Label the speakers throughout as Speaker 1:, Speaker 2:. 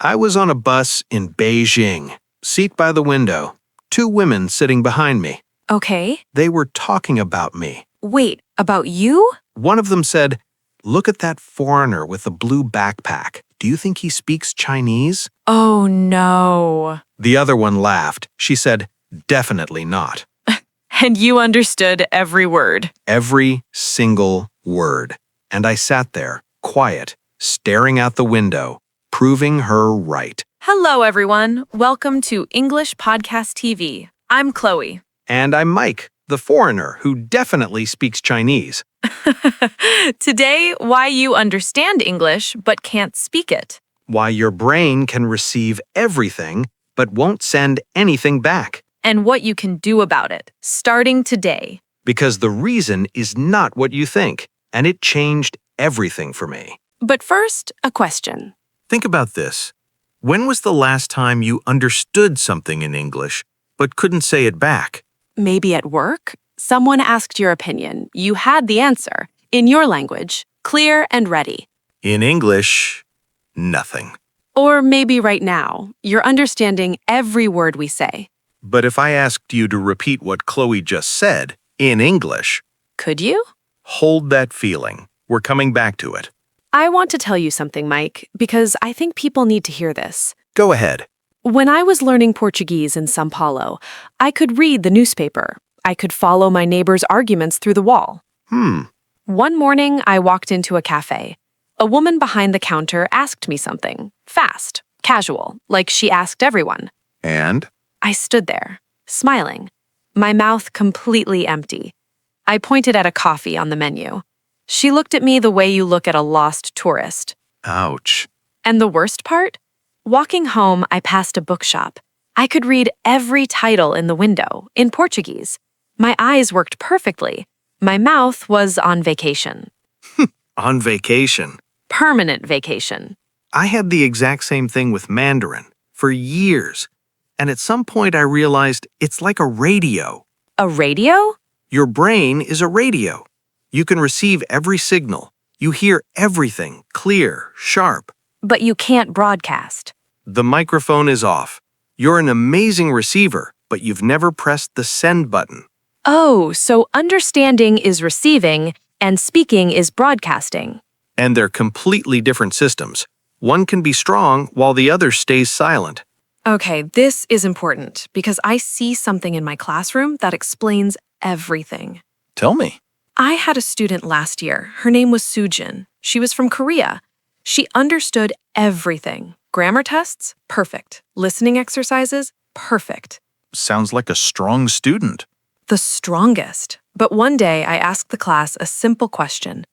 Speaker 1: I was on a bus in Beijing, seat by the window, two women sitting behind me.
Speaker 2: Okay.
Speaker 1: They were talking about me.
Speaker 2: Wait, about you?
Speaker 1: One of them said, "Look at that foreigner with the blue backpack. Do you think he speaks Chinese?"
Speaker 2: Oh, no.
Speaker 1: The other one laughed. She said, "Definitely not."
Speaker 2: And you understood every word.
Speaker 1: Every single word. And I sat there, quiet, staring out the window, proving her right.
Speaker 2: Hello, everyone. Welcome to English Podcast TV. I'm Chloe.
Speaker 1: And I'm Mike, the foreigner who definitely speaks Chinese.
Speaker 2: Today, why you understand English but can't speak it.
Speaker 1: Why your brain can receive everything but won't send anything back.
Speaker 2: And what you can do about it, starting today.
Speaker 1: Because the reason is not what you think, and it changed everything for me.
Speaker 2: But first, a question.
Speaker 3: Think about this. When was the last time you understood something in English but couldn't say it back?
Speaker 4: Maybe at work, someone asked your opinion. You had the answer, in your language, clear and ready.
Speaker 3: In English, nothing.
Speaker 4: Or maybe right now, you're understanding every word we say.
Speaker 3: But if I asked you to repeat what Chloe just said, in English,
Speaker 4: Could you?
Speaker 3: hold that feeling. We're coming back to it.
Speaker 4: I want to tell you something, Mike, because I think people need to hear this.
Speaker 3: Go ahead.
Speaker 4: When I was learning Portuguese in São Paulo, I could read the newspaper. I could follow my neighbor's arguments through the wall. One morning, I walked into a cafe. A woman behind the counter asked me something, fast, casual, like she asked everyone.
Speaker 3: And?
Speaker 4: I stood there, smiling, my mouth completely empty. I pointed at a coffee on the menu. She looked at me the way you look at a lost tourist.
Speaker 3: Ouch.
Speaker 4: And the worst part? Walking home, I passed a bookshop. I could read every title in the window, in Portuguese. My eyes worked perfectly. My mouth was on vacation.
Speaker 1: On vacation.
Speaker 4: Permanent vacation.
Speaker 1: I had the exact same thing with Mandarin for years. And at some point I realized it's like a radio.
Speaker 4: A radio?
Speaker 1: Your brain is a radio. You can receive every signal. You hear everything clear, sharp.
Speaker 4: But you can't broadcast.
Speaker 1: The microphone is off. You're an amazing receiver, but you've never pressed the send button.
Speaker 4: Oh, so understanding is receiving and speaking is broadcasting.
Speaker 1: And they're completely different systems. One can be strong while the other stays silent.
Speaker 2: Okay, this is important because I see something in my classroom that explains everything.
Speaker 3: Tell me.
Speaker 2: I had a student last year. Her name was Sujin. She was from Korea. She understood everything. Grammar tests? Perfect. Listening exercises? Perfect.
Speaker 3: Sounds like a strong student.
Speaker 2: The strongest. But one day I asked the class a simple question.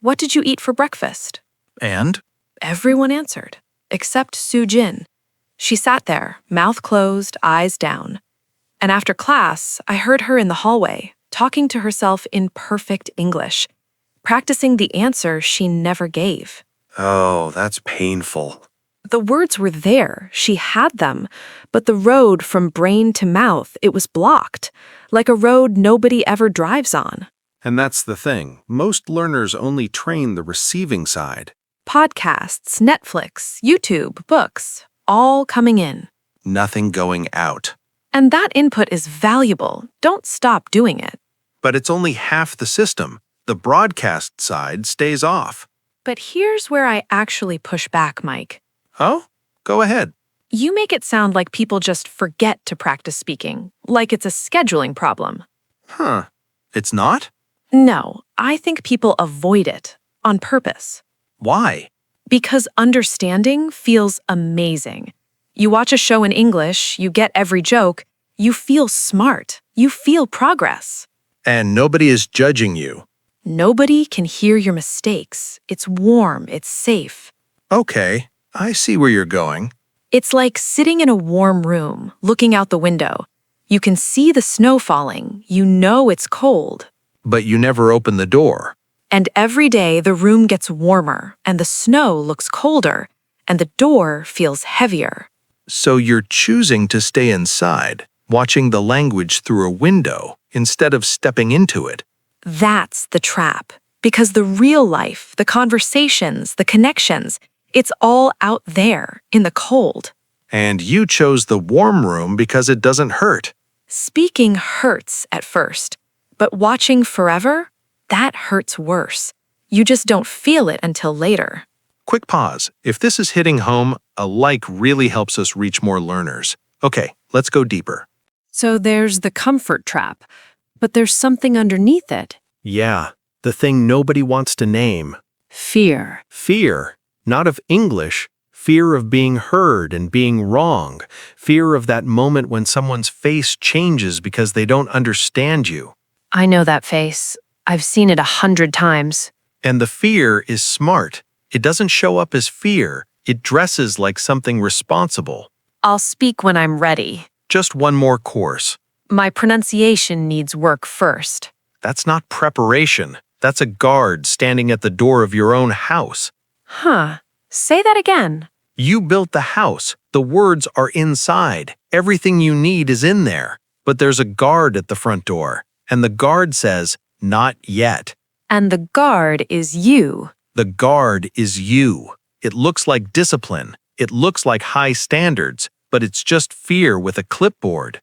Speaker 2: What did you eat for breakfast?
Speaker 3: And?
Speaker 2: Everyone answered, except Sujin. She sat there, mouth closed, eyes down. And after class, I heard her in the hallway, talking to herself in perfect English, practicing the answer she never gave.
Speaker 1: Oh, that's painful.
Speaker 2: The words were there, she had them, but the road from brain to mouth, it was blocked, like a road nobody ever drives on.
Speaker 3: And that's the thing. Most learners only train the receiving side.
Speaker 2: Podcasts, Netflix, YouTube, books, all coming in.
Speaker 1: Nothing going out.
Speaker 2: And that input is valuable. Don't stop doing it.
Speaker 1: But it's only half the system. The broadcast side stays off.
Speaker 2: But here's where I actually push back, Mike.
Speaker 1: Oh? Go ahead.
Speaker 2: You make it sound like people just forget to practice speaking, like it's a scheduling problem.
Speaker 1: Huh. It's not?
Speaker 2: No, I think people avoid it on purpose.
Speaker 1: Why?
Speaker 2: Because understanding feels amazing. You watch a show in English, you get every joke, you feel smart, you feel progress.
Speaker 1: And nobody is judging you.
Speaker 2: Nobody can hear your mistakes. It's warm, it's safe.
Speaker 1: Okay, I see where you're going.
Speaker 2: It's like sitting in a warm room, looking out the window. You can see the snow falling, you know it's cold.
Speaker 1: But you never open the door.
Speaker 2: And every day the room gets warmer, and the snow looks colder, and the door feels heavier.
Speaker 1: So you're choosing to stay inside, watching the language through a window instead of stepping into it.
Speaker 2: That's the trap. Because the real life, the conversations, the connections, It's all out there, in the cold.
Speaker 1: And you chose the warm room because it doesn't hurt.
Speaker 2: Speaking hurts at first, but watching forever, that hurts worse. You just don't feel it until later.
Speaker 1: Quick pause. If this is hitting home, a like really helps us reach more learners. Okay, let's go deeper.
Speaker 4: So there's the comfort trap, but there's something underneath it.
Speaker 5: Yeah, the thing nobody wants to name.
Speaker 4: Fear.
Speaker 5: Fear, not of English, fear of being heard and being wrong, fear of that moment when someone's face changes because they don't understand you.
Speaker 4: I know that face. I've seen it 100 times.
Speaker 5: And the fear is smart. It doesn't show up as fear. It dresses like something responsible.
Speaker 4: I'll speak when I'm ready.
Speaker 1: Just one more course.
Speaker 4: My pronunciation needs work first.
Speaker 1: That's not preparation. That's a guard standing at the door of your own house.
Speaker 4: Huh. Say that again.
Speaker 1: You built the house. The words are inside. Everything you need is in there. But there's a guard at the front door. And the guard says, "Not yet."
Speaker 4: And the guard is you.
Speaker 1: The guard is you. It looks like discipline. It looks like high standards, but it's just fear with a clipboard.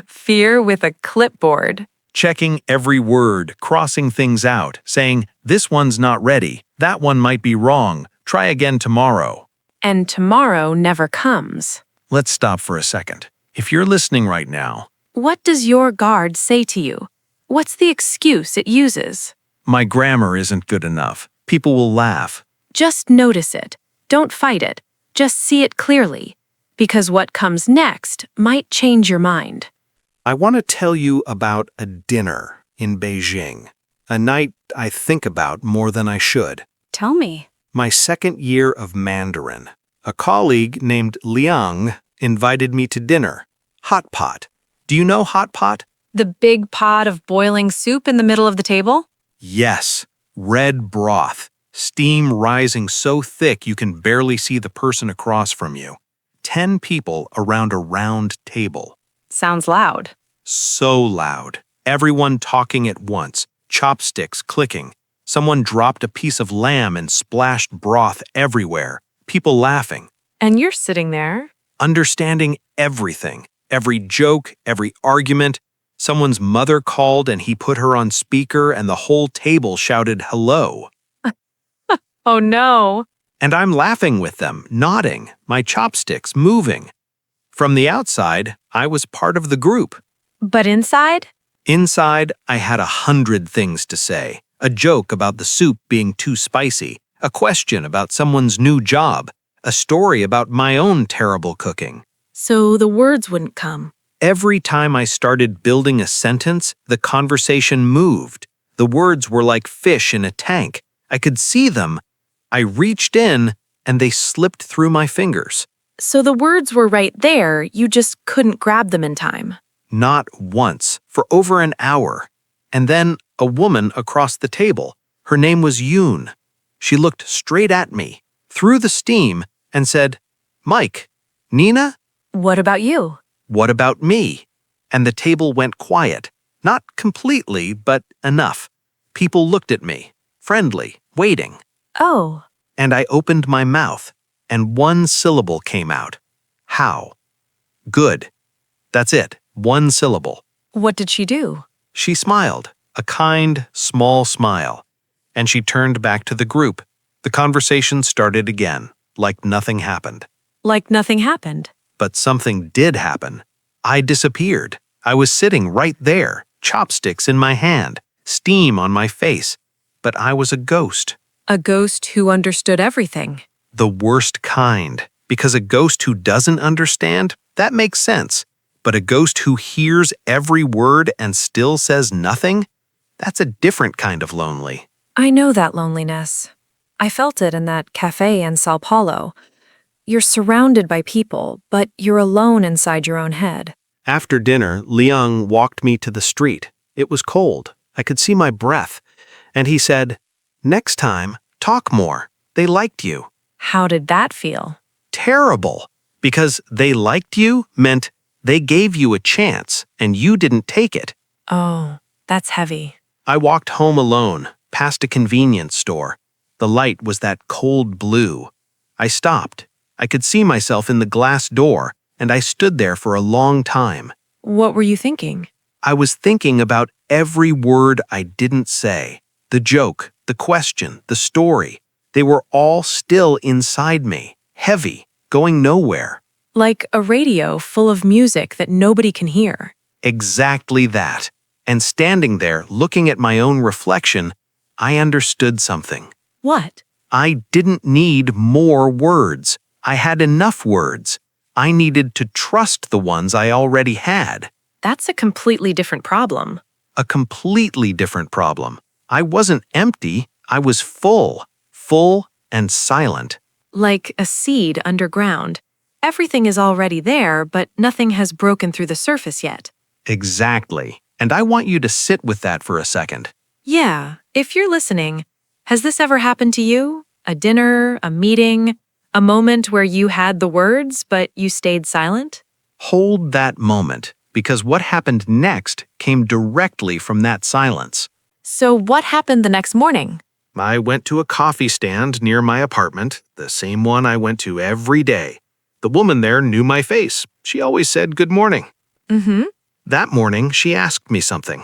Speaker 2: Fear with a clipboard.
Speaker 1: Checking every word, crossing things out, saying, "This one's not ready. That one might be wrong. Try again tomorrow."
Speaker 4: And tomorrow never comes.
Speaker 1: Let's stop for a second. If you're listening right now,
Speaker 4: What does your guard say to you? What's the excuse it uses?
Speaker 1: my grammar isn't good enough. People will laugh.
Speaker 4: Just notice it. Don't fight it. Just see it clearly. Because what comes next might change your mind.
Speaker 5: I want to tell you about a dinner in Beijing, a night I think about more than I should.
Speaker 4: Tell me.
Speaker 5: My second year of Mandarin. A colleague named Liang invited me to dinner. Hot pot. Do you know hot pot?
Speaker 2: The big pot of boiling soup in the middle of the table?
Speaker 1: Yes, red broth, steam rising so thick you can barely see the person across from you. 10 people around a round table.
Speaker 2: Sounds loud.
Speaker 1: So loud. Everyone talking at once, chopsticks clicking. Someone dropped a piece of lamb and splashed broth everywhere. People laughing.
Speaker 2: And you're sitting there.
Speaker 1: Understanding everything. Every joke, every argument. Someone's mother called and he put her on speaker and the whole table shouted hello.
Speaker 2: Oh no.
Speaker 1: And I'm laughing with them, nodding, my chopsticks moving. From the outside, I was part of the group.
Speaker 2: But inside?
Speaker 1: Inside, I had 100 things to say. A joke about the soup being too spicy, a question about someone's new job, a story about my own terrible cooking.
Speaker 2: So the words wouldn't come.
Speaker 1: Every time I started building a sentence, the conversation moved. The words were like fish in a tank. I could see them. I reached in, and they slipped through my fingers.
Speaker 2: So the words were right there, you just couldn't grab them in time.
Speaker 1: Not once, for over an hour. And then a woman across the table. Her name was Yoon. She looked straight at me, through the steam, and said, "Mike, Nina?
Speaker 2: What about you?
Speaker 1: What about me?" And the table went quiet. Not completely, but enough. People looked at me, friendly, waiting.
Speaker 2: Oh.
Speaker 1: And I opened my mouth, and one syllable came out. How? Good. That's it, one syllable.
Speaker 2: What did she do?
Speaker 1: She smiled, a kind, small smile. And she turned back to the group. The conversation started again, like nothing happened.
Speaker 2: Like nothing happened.
Speaker 1: But something did happen. I disappeared. I was sitting right there, chopsticks in my hand, steam on my face. But I was a ghost.
Speaker 2: A ghost who understood everything.
Speaker 1: The worst kind. Because a ghost who doesn't understand, that makes sense. But a ghost who hears every word and still says nothing? That's a different kind of lonely.
Speaker 2: I know that loneliness. I felt it in that cafe in Sao Paulo. You're surrounded by people, but you're alone inside your own head.
Speaker 5: After dinner, Liang walked me to the street. It was cold. I could see my breath. And he said, "Next time, talk more. They liked you."
Speaker 2: How did that feel?
Speaker 1: Terrible. Because they liked you meant they gave you a chance and you didn't take it.
Speaker 2: Oh, that's heavy.
Speaker 1: I walked home alone, past a convenience store. The light was that cold blue. I stopped. I could see myself in the glass door, and I stood there for a long time.
Speaker 4: What were you thinking?
Speaker 1: I was thinking about every word I didn't say. The joke, the question, the story. They were all still inside me, heavy, going nowhere.
Speaker 4: Like a radio full of music that nobody can hear.
Speaker 1: Exactly that. And standing there, looking at my own reflection, I understood something.
Speaker 4: What?
Speaker 1: I didn't need more words. I had enough words. I needed to trust the ones I already had.
Speaker 4: That's a completely different problem.
Speaker 1: A completely different problem. I wasn't empty. I was full and silent.
Speaker 4: Like a seed underground. Everything is already there, but nothing has broken through the surface yet.
Speaker 1: Exactly. And I want you to sit with that for a second.
Speaker 4: Yeah, if you're listening, has this ever happened to you? A dinner, a meeting, a moment where you had the words, but you stayed silent?
Speaker 1: Hold that moment, because what happened next came directly from that silence.
Speaker 4: So what happened the next morning?
Speaker 1: I went to a coffee stand near my apartment, the same one I went to every day. The woman there knew my face. She always said good morning.
Speaker 4: Mm-hmm.
Speaker 1: That morning, she asked me something.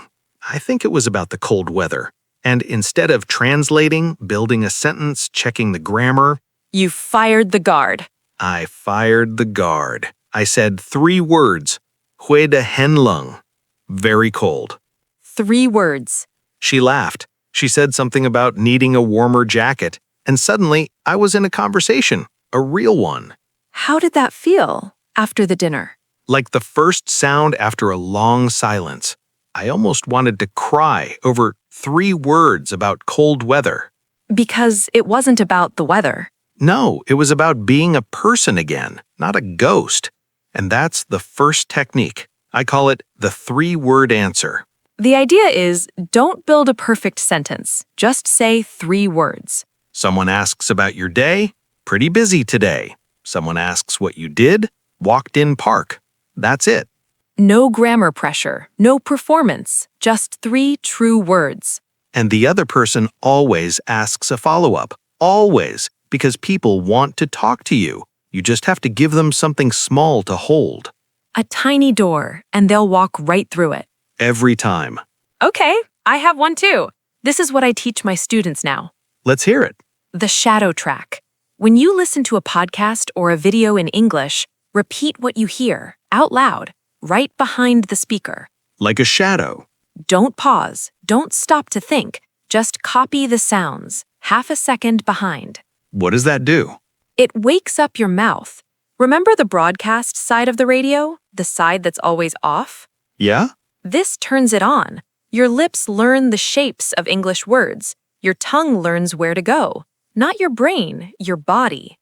Speaker 1: I think it was about the cold weather. And instead of translating, building a sentence, checking the grammar,
Speaker 4: You fired the guard.
Speaker 1: I fired the guard. I said 3 words. Hui de hen lung. Very cold.
Speaker 4: 3 words.
Speaker 1: She laughed. She said something about needing a warmer jacket. And suddenly, I was in a conversation. A real one.
Speaker 4: How did that feel after the dinner?
Speaker 1: Like the first sound after a long silence. I almost wanted to cry over 3 words about cold weather.
Speaker 4: Because it wasn't about the weather.
Speaker 1: No, it was about being a person again, not a ghost. And that's the first technique. I call it the 3-word answer.
Speaker 4: The idea is, don't build a perfect sentence. Just say 3 words.
Speaker 1: Someone asks about your day, pretty busy today. Someone asks what you did, walked in park. That's it.
Speaker 4: No grammar pressure, no performance, just 3 true words.
Speaker 1: And the other person always asks a follow-up. Always, because people want to talk to you. You just have to give them something small to hold.
Speaker 4: A tiny door, and they'll walk right through it.
Speaker 1: Every time.
Speaker 4: Okay, I have one too. This is what I teach my students now.
Speaker 1: Let's hear it.
Speaker 4: The shadow track. When you listen to a podcast or a video in English, repeat what you hear, out loud, right behind the speaker.
Speaker 1: Like a shadow.
Speaker 4: Don't pause, don't stop to think, just copy the sounds, half a second behind.
Speaker 1: What does that do?
Speaker 4: It wakes up your mouth. Remember the broadcast side of the radio? The side that's always off?
Speaker 1: Yeah?
Speaker 4: This turns it on. Your lips learn the shapes of English words. Your tongue learns where to go. Not your brain, your body.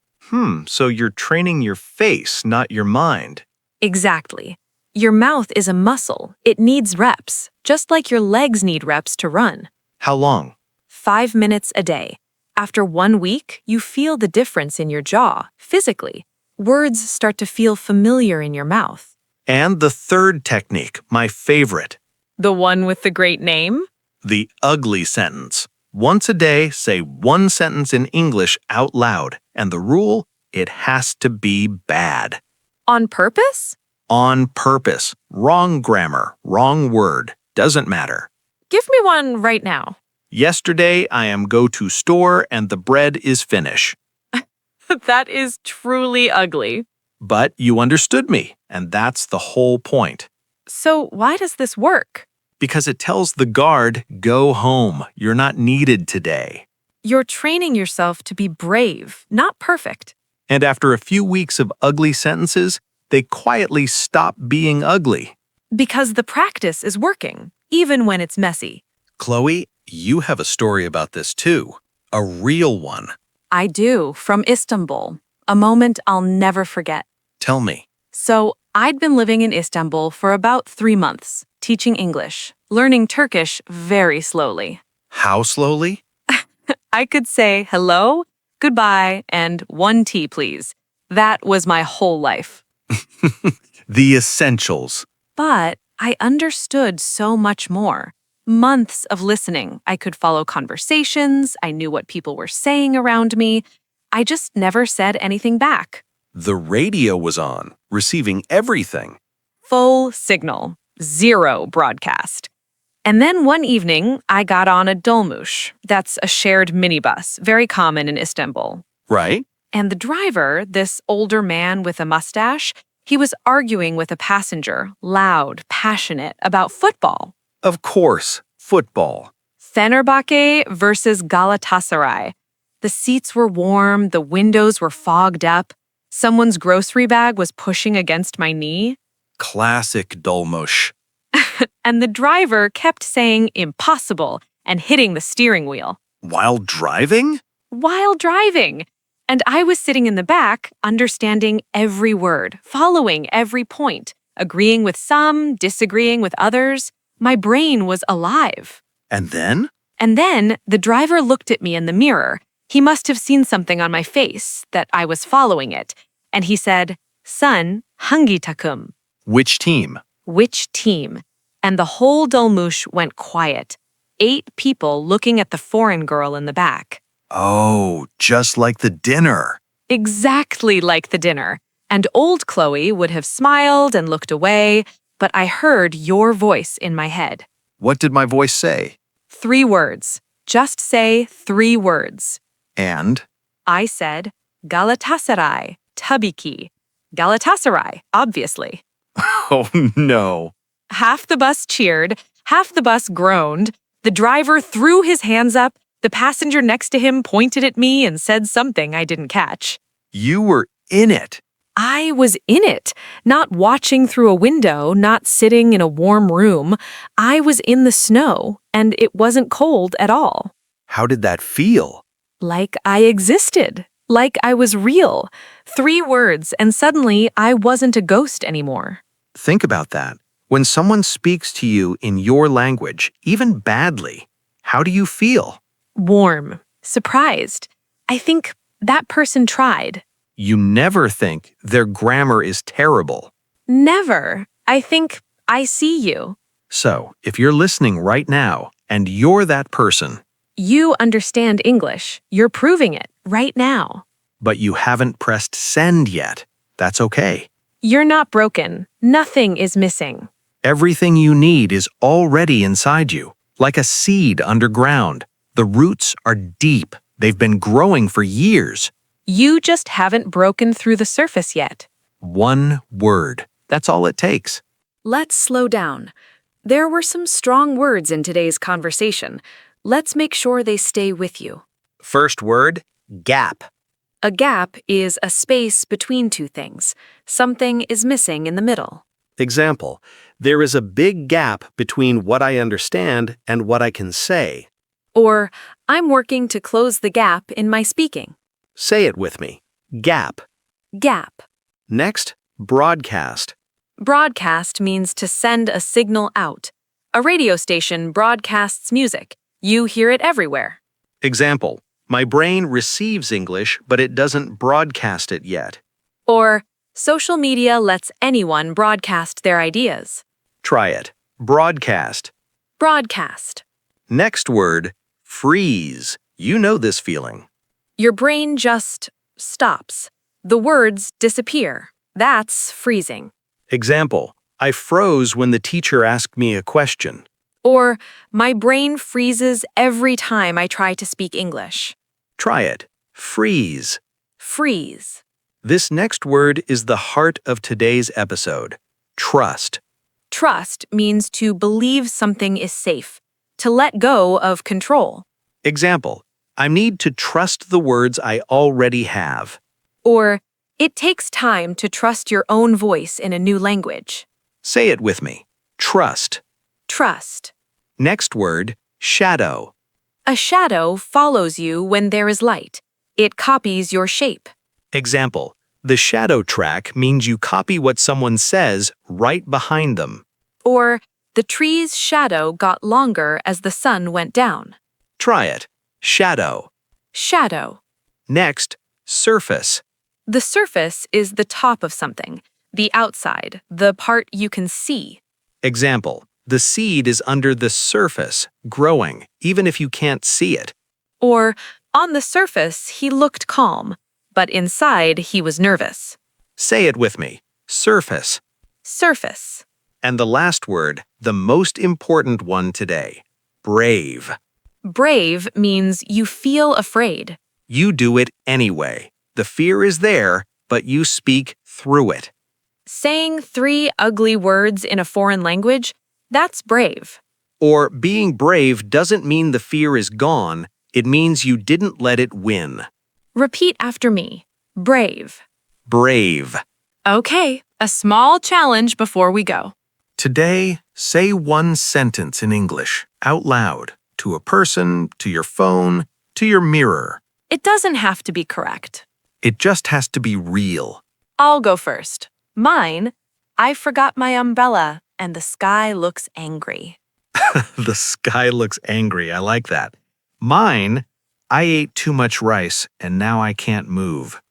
Speaker 1: So you're training your face, not your mind.
Speaker 4: Exactly. Your mouth is a muscle. It needs reps, just like your legs need reps to run.
Speaker 1: How long?
Speaker 4: 5 minutes a day. After 1 week, you feel the difference in your jaw, physically. Words start to feel familiar in your mouth.
Speaker 1: And the 3rd technique, my favorite.
Speaker 4: The one with the great name?
Speaker 1: The ugly sentence. Once a day, say 1 sentence in English out loud. And the rule, it has to be bad.
Speaker 4: On purpose?
Speaker 1: On purpose. Wrong grammar, wrong word. Doesn't matter.
Speaker 4: Give me one right now.
Speaker 1: Yesterday, I am go to store and the bread is finish.
Speaker 4: That is truly ugly.
Speaker 1: But you understood me, and that's the whole point.
Speaker 4: So why does this work?
Speaker 1: Because it tells the guard, go home. You're not needed today.
Speaker 4: You're training yourself to be brave, not perfect.
Speaker 1: And after a few weeks of ugly sentences, they quietly stop being ugly.
Speaker 4: Because the practice is working, even when it's messy.
Speaker 1: Chloe, you have a story about this too. A real one.
Speaker 4: I do, from Istanbul. A moment I'll never forget.
Speaker 1: Tell me.
Speaker 4: So, I'd been living in Istanbul for about 3 months, teaching English, learning Turkish very slowly.
Speaker 1: How slowly?
Speaker 4: I could say hello, goodbye, and 1 tea, please. That was my whole life.
Speaker 1: The essentials.
Speaker 4: But I understood so much more. Months of listening. I could follow conversations. I knew what people were saying around me. I just never said anything back.
Speaker 3: The radio was on, receiving everything.
Speaker 4: Full signal. Zero broadcast. And then one evening, I got on a dolmuş. That's a shared minibus, very common in Istanbul.
Speaker 3: Right?
Speaker 4: And the driver, this older man with a mustache, he was arguing with a passenger, loud, passionate, about football.
Speaker 3: Of course, football.
Speaker 4: Fenerbahce versus Galatasaray. The seats were warm, the windows were fogged up. Someone's grocery bag was pushing against my knee.
Speaker 3: Classic dolmuş.
Speaker 4: And the driver kept saying impossible and hitting the steering wheel.
Speaker 3: While driving?
Speaker 4: While driving. And I was sitting in the back, understanding every word, following every point, agreeing with some, disagreeing with others. My brain was alive.
Speaker 3: And then?
Speaker 4: And then the driver looked at me in the mirror. He must have seen something on my face, that I was following it. And he said, "Son, hangi takım?"
Speaker 1: Which team?
Speaker 4: Which team? And the whole dolmuş went quiet. 8 people looking at the foreign girl in the back.
Speaker 1: Oh, just like the dinner.
Speaker 4: Exactly like the dinner. And old Chloe would have smiled and looked away, but I heard your voice in my head.
Speaker 1: What did my voice say?
Speaker 4: 3 words. Just say 3 words.
Speaker 1: And?
Speaker 4: I said, Galatasaray, tabii ki. Galatasaray, obviously.
Speaker 1: Oh, no.
Speaker 4: Half the bus cheered, half the bus groaned. The driver threw his hands up. The passenger next to him pointed at me and said something I didn't catch.
Speaker 1: You were in it.
Speaker 4: I was in it, not watching through a window, not sitting in a warm room. I was in the snow, and it wasn't cold at all.
Speaker 1: How did that feel?
Speaker 4: Like I existed, like I was real. 3 words, and suddenly I wasn't a ghost anymore.
Speaker 1: Think about that. When someone speaks to you in your language, even badly, how do you feel?
Speaker 4: Warm, surprised. I think that person tried.
Speaker 1: You never think their grammar is terrible.
Speaker 4: Never. I think I see you.
Speaker 1: So, if you're listening right now and you're that person,
Speaker 4: You understand English. You're proving it right now.
Speaker 1: but you haven't pressed send yet, that's okay.
Speaker 4: You're not broken. Nothing is missing.
Speaker 1: Everything you need is already inside you, like a seed underground. The roots are deep. They've been growing for years.
Speaker 4: You just haven't broken through the surface yet.
Speaker 1: One word. That's all it takes.
Speaker 4: Let's slow down. There were some strong words in today's conversation. Let's make sure they stay with you.
Speaker 1: First word, gap.
Speaker 4: A gap is a space between 2 things. Something is missing in the middle.
Speaker 5: Example, there is a big gap between what I understand and what I can say.
Speaker 4: Or, I'm working to close the gap in my speaking.
Speaker 5: Say it with me. Gap.
Speaker 4: Gap.
Speaker 5: Next, broadcast.
Speaker 4: Broadcast means to send a signal out. A radio station broadcasts music. You hear it everywhere.
Speaker 1: Example, my brain receives English, but it doesn't broadcast it yet.
Speaker 4: Or, social media lets anyone broadcast their ideas.
Speaker 1: Try it. Broadcast.
Speaker 4: Broadcast.
Speaker 1: Next word, freeze. You know this feeling.
Speaker 4: Your brain just stops. The words disappear. That's freezing.
Speaker 1: Example, I froze when the teacher asked me a question.
Speaker 4: Or, my brain freezes every time I try to speak English.
Speaker 1: Try it. Freeze.
Speaker 4: Freeze.
Speaker 1: This next word is the heart of today's episode. Trust.
Speaker 4: Trust means to believe something is safe, to let go of control.
Speaker 1: Example, I need to trust the words I already have.
Speaker 4: Or, it takes time to trust your own voice in a new language.
Speaker 1: Say it with me. Trust.
Speaker 4: Trust.
Speaker 1: Next word, shadow.
Speaker 4: A shadow follows you when there is light. It copies your shape.
Speaker 1: Example, the shadow track means you copy what someone says right behind them.
Speaker 4: Or, the tree's shadow got longer as the sun went down.
Speaker 1: Try it. Shadow.
Speaker 4: Shadow.
Speaker 1: Next, surface.
Speaker 4: The surface is the top of something, the outside, the part you can see.
Speaker 1: Example, The seed is under the surface, growing, even if you can't see it.
Speaker 2: Or, on the surface, he looked calm, but inside he was nervous.
Speaker 1: Say it with me. Surface.
Speaker 2: Surface.
Speaker 1: And the last word, the most important one today. Brave.
Speaker 2: Brave means you feel afraid.
Speaker 1: You do it anyway. The fear is there, but you speak through it.
Speaker 2: Saying 3 ugly words in a foreign language, that's brave.
Speaker 1: Or being brave doesn't mean the fear is gone, it means you didn't let it win.
Speaker 2: Repeat after me. Brave.
Speaker 1: Brave.
Speaker 2: Okay, a small challenge before we go.
Speaker 3: Today, say one sentence in English, out loud, to a person, to your phone, to your mirror.
Speaker 2: It doesn't have to be correct.
Speaker 3: It just has to be real.
Speaker 2: I'll go first. Mine, I forgot my umbrella and the sky looks angry.
Speaker 3: The sky looks angry. I like that. Mine, I ate too much rice and now I can't move.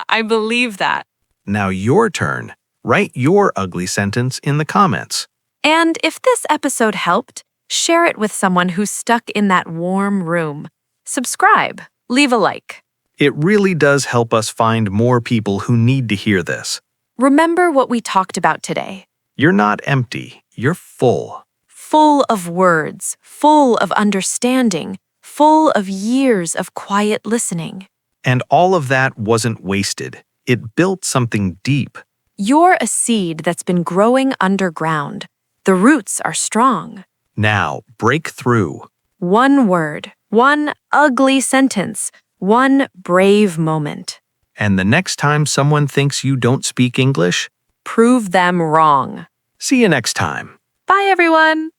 Speaker 2: I believe that.
Speaker 1: Now your turn. Write your ugly sentence in the comments.
Speaker 2: And if this episode helped, share it with someone who's stuck in that warm room. Subscribe. Leave a like.
Speaker 1: It really does help us find more people who need to hear this.
Speaker 2: Remember what we talked about today.
Speaker 1: You're not empty. You're full.
Speaker 2: Full of words, full of understanding, full of years of quiet listening.
Speaker 1: And all of that wasn't wasted. It built something deep.
Speaker 2: You're a seed that's been growing underground. The roots are strong.
Speaker 1: Now, break through.
Speaker 2: One word, one ugly sentence, one brave moment.
Speaker 1: And the next time someone thinks you don't speak English,
Speaker 2: Prove them wrong.
Speaker 1: see you next time.
Speaker 2: Bye, everyone.